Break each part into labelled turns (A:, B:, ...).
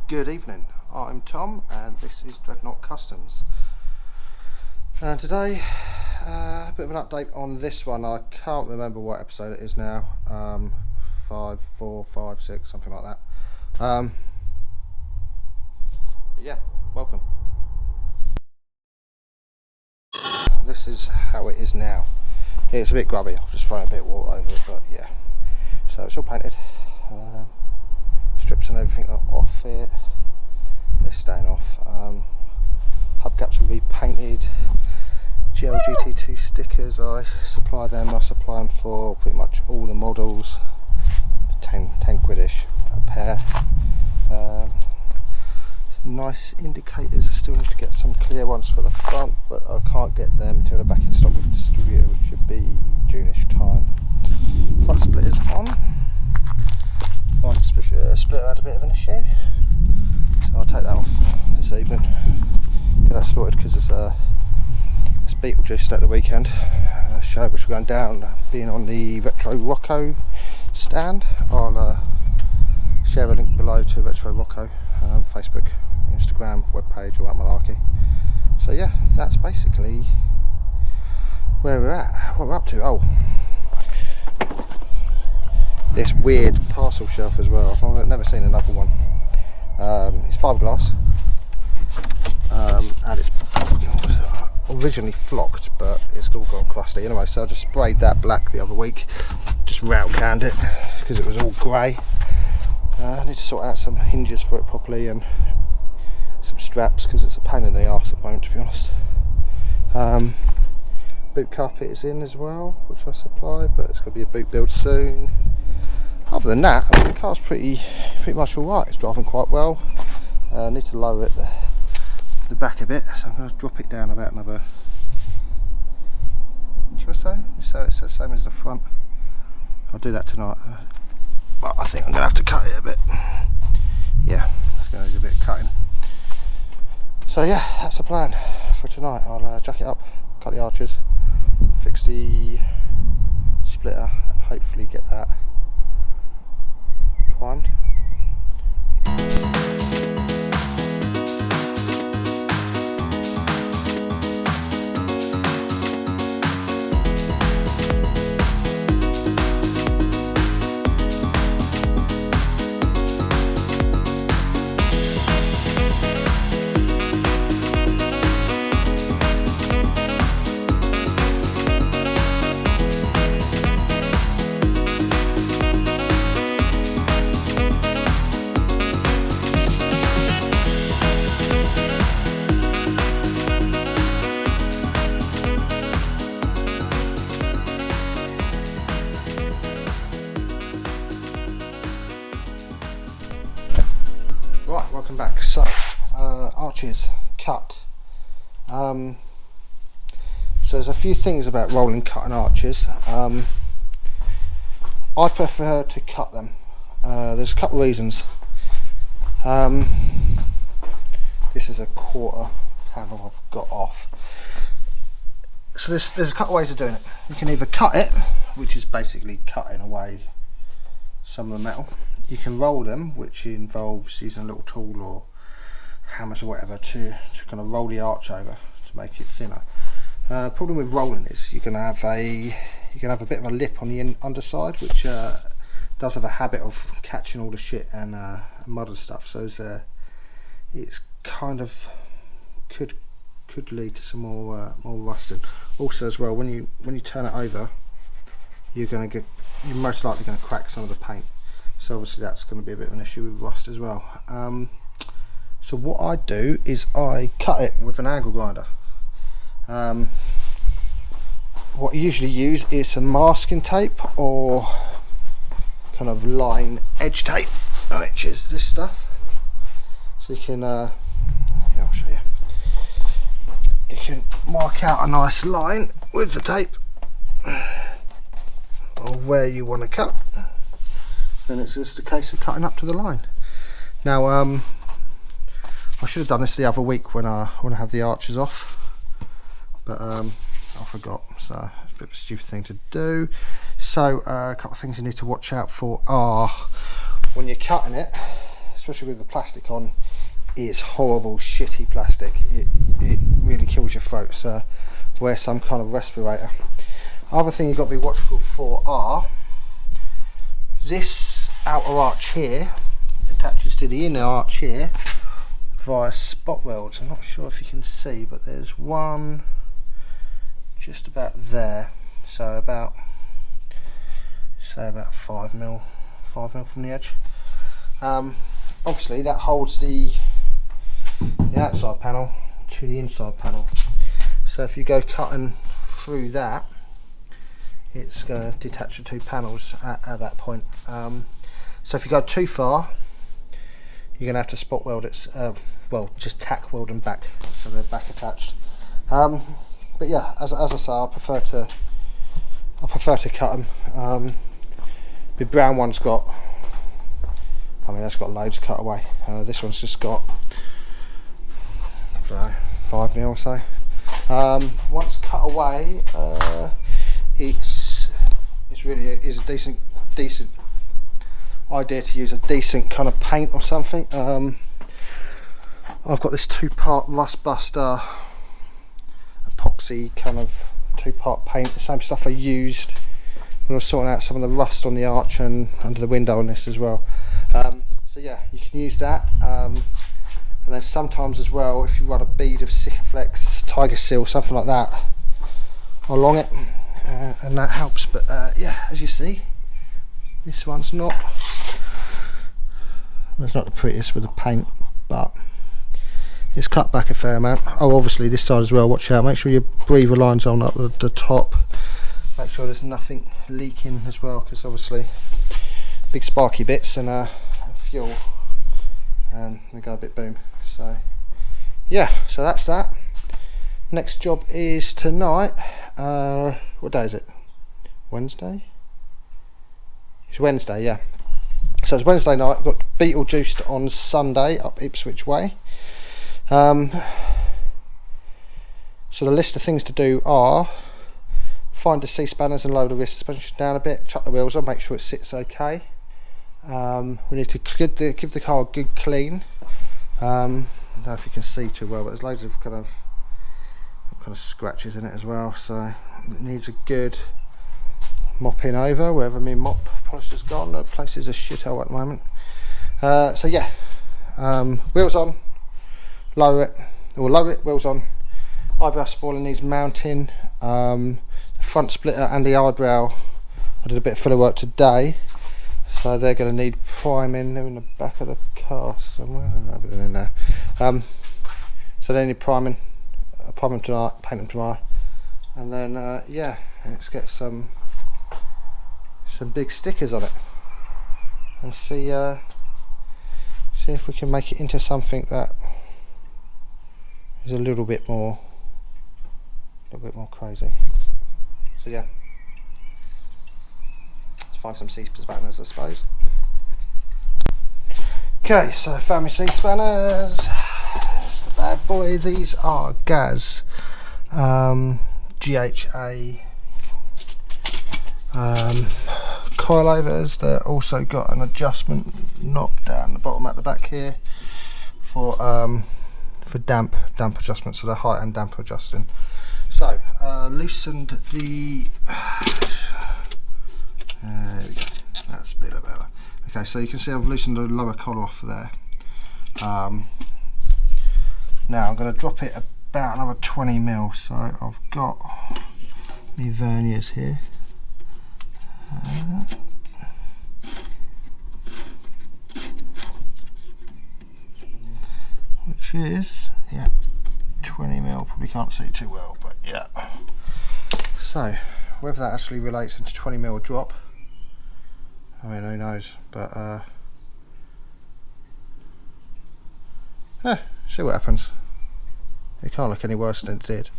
A: Good evening, I'm Tom and this is Dreadnought Customs. And today, a bit of an update on this one. I can't remember what episode it is now, 5, 4, 5, 6, something like that. Yeah, welcome. This is how it is now. It's a bit grubby, I've just thrown a bit of water over it, but yeah. So it's all painted. Strips and everything are off it. They're staying off. Hubcaps are repainted. GT2 stickers, I supply them. I supply them for pretty much all the models. 10 quid-ish a pair. Nice indicators. I still need to get some clear ones for the front, but I can't get them until they're back in stock with the distributor, which should be June-ish time. Front splitters on. Front splitter had a bit of an issue, so I'll take that off this evening. Get that sorted because it's Beetlejuice at the weekend show, which we're going down, being on the Retro Rocco stand. I'll share a link below to Retro Rocco, Facebook, Instagram, webpage, all that malarkey. So yeah, that's basically where we're at, what we're up to. Oh, this weird parcel shelf as well. I've never seen another one. It's fiberglass, and it's originally flocked, but it's all gone crusty anyway, so I just sprayed that black the other week, just rail canned it because it was all grey. I need to sort out some hinges for it properly and some straps because it's a pain in the arse at the moment, to be honest. Boot carpet is in as well, which I supply, but it's going to be a boot build soon. Other than that, I mean, the car's pretty much alright. It's driving quite well. I need to lower it the back a bit, so I'm going to drop it down about another inch or so it's the same as the front. I'll do that tonight, but I think I'm going to have to cut it a bit. Yeah, it's going to need a bit of cutting. So yeah, that's the plan for tonight. I'll jack it up, cut the arches, fix the splitter, and hopefully get that primed. Right, welcome back. So, arches cut. So there's a few things about rolling cutting arches. I prefer to cut them. There's a couple of reasons. This is a quarter panel I've got off. So there's a couple of ways of doing it. You can either cut it, which is basically cutting away some of the metal. You can roll them, which involves using a little tool or hammers or whatever to kind of roll the arch over to make it thinner. Problem with rolling is you can have a bit of a lip on the underside, which does have a habit of catching all the shit and mud and stuff. So it's kind of could lead to some more rusting. Also, as well, when you turn it over, you're most likely going to crack some of the paint. So obviously that's going to be a bit of an issue with rust as well. So what I do is I cut it with an angle grinder. What I usually use is some masking tape or kind of line edge tape, which is this stuff. So you can, yeah, I'll show you. You can mark out a nice line with the tape of where you want to cut. Then it's just a case of cutting up to the line. Now, I should have done this the other week when I have the arches off, but I forgot, so it's a bit of a stupid thing to do. So a couple of things you need to watch out for are when you're cutting it, especially with the plastic on, is horrible, shitty plastic. It really kills your throat, so wear some kind of respirator. Other thing you've got to be watchful for are this outer arch here attaches to the inner arch here via spot welds. I'm not sure if you can see, but there's one just about there, so about, say about 5 mil from the edge. Obviously that holds the outside panel to the inside panel, so if you go cutting through that, it's going to detach the two panels at that point. So if you go too far, you're going to have to spot weld it, well, just tack weld them back so they're back attached. But yeah, as I say, I prefer to cut them. The brown one's got, I mean, that's got loads cut away. This one's just got, I don't know, 5 mil or so. Once cut away, it's really is a decent idea to use a decent kind of paint or something. I've got this 2-part rust buster epoxy kind of 2-part paint, the same stuff I used when I was sorting out some of the rust on the arch and under the window on this as well. So yeah, you can use that, and then sometimes as well, if you run a bead of Sikaflex, Tiger Seal, something like that along it, and that helps. But yeah, as you see, this one's not, it's not the prettiest with the paint, but it's cut back a fair amount. Oh, obviously this side as well, watch out, make sure your breather line's on up the top, make sure there's nothing leaking as well, because obviously big sparky bits and fuel, and they go a bit boom. So yeah, so that's that. Next job is tonight. What day is it? Wednesday? It's Wednesday, yeah. So it's Wednesday night. I've got Beetlejuiced on Sunday up Ipswich way. So the list of things to do are find the C-spanners and lower the rear suspension down a bit, chuck the wheels on, make sure it sits okay. We need to give the car a good clean. I don't know if you can see too well, but there's loads of kind of scratches in it as well, so it needs a good mopping over wherever my mop polish has gone. The place is a shithole at the moment. So yeah, wheels on, lower it, wheels on. Eyebrow spoiler needs mounting. The front splitter and the eyebrow, I did a bit of filler work today, so they're going to need priming. They're in the back of the car somewhere. I don't know if they're in there. So they need priming. Prime them tonight, paint them tomorrow, and then yeah, let's get some big stickers on it and see if we can make it into something that is a little bit more crazy. So yeah, let's find some C-spanners, I suppose. Okay, so found my C-spanners. Bad boy, these are Gaz GHA coilovers. They're also got an adjustment knob down the bottom at the back here for damp adjustment, so they're height and damper adjusting. So loosened the there we go, that's a bit better. Okay, so you can see I've loosened the lower collar off there. Now I'm going to drop it about another 20 mil, so I've got my verniers here. Which is, yeah, 20 mil, probably can't see too well, but yeah. So, whether that actually relates into 20 mil drop, I mean, who knows, but see what happens. It can't look any worse than it did.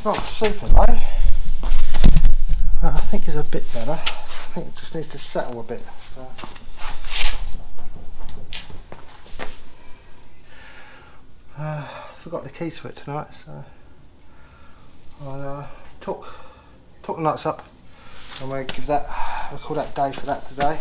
A: It's not super low, but I think it's a bit better. I think it just needs to settle a bit. So. Forgot the keys for it tonight, so I'll talk the nuts up and we'll give that, I'll call that day for that today.